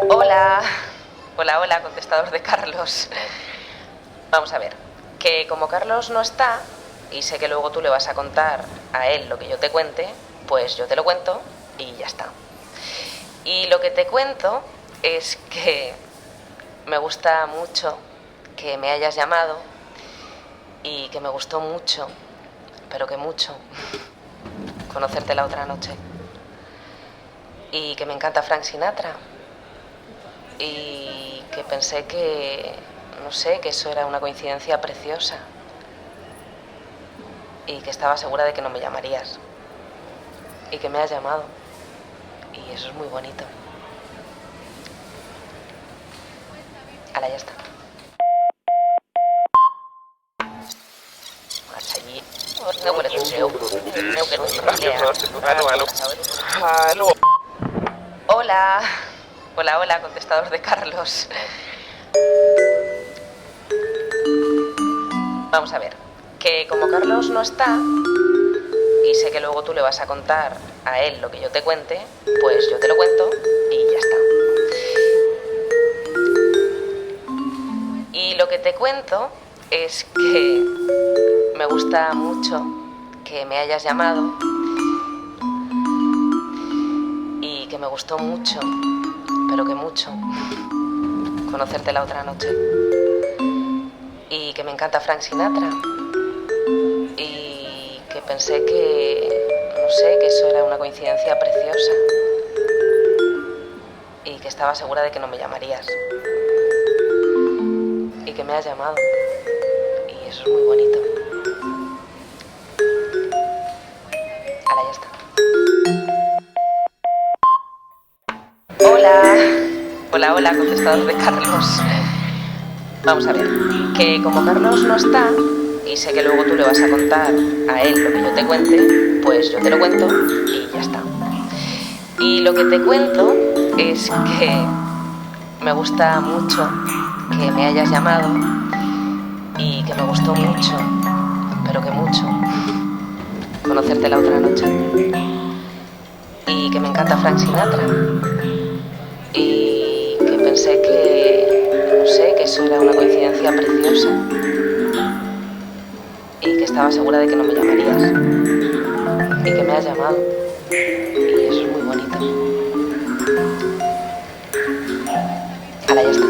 Hola, hola, contestador de Carlos. Vamos a ver, que como Carlos no está, y sé que luego tú le vas a contar a él lo que yo te cuente, pues yo te lo cuento y ya está. Y lo que te cuento es que me gusta mucho que me hayas llamado y que me gustó mucho, pero que mucho, conocerte la otra noche. Y que me encanta Frank Sinatra. Y que pensé que, no sé, que eso era una coincidencia preciosa. Y que estaba segura de que no me llamarías. Y que me has llamado. Y eso es muy bonito. Ahora ya está. Hasta allí. No puedes museo. No puedes Aló. Aló. Hola, hola, contestador de Carlos. Vamos a ver, que como Carlos no está, y sé que luego tú le vas a contar a él lo que yo te cuente, pues yo te lo cuento y ya está. Y lo que te cuento es que me gusta mucho que me hayas llamado y que me gustó mucho, pero que mucho, conocerte la otra noche. Y que me encanta Frank Sinatra. Y que pensé que, no sé, que eso era una coincidencia preciosa. Y que estaba segura de que no me llamarías. Y que me has llamado. Y eso es muy bonito. Ahora ya está. Hola, contestador de Carlos. Vamos a ver, que como Carlos no está, y sé que luego tú le vas a contar a él lo que yo te cuente, pues yo te lo cuento y ya está. Y lo que te cuento es que me gusta mucho que me hayas llamado y que me gustó mucho, pero que mucho, conocerte la otra noche. Y que me encanta Frank Sinatra. Y que pensé que, no sé, que eso era una coincidencia preciosa. Y que estaba segura de que no me llamarías. Y que me has llamado. Y eso es muy bonito. Ahora ya está.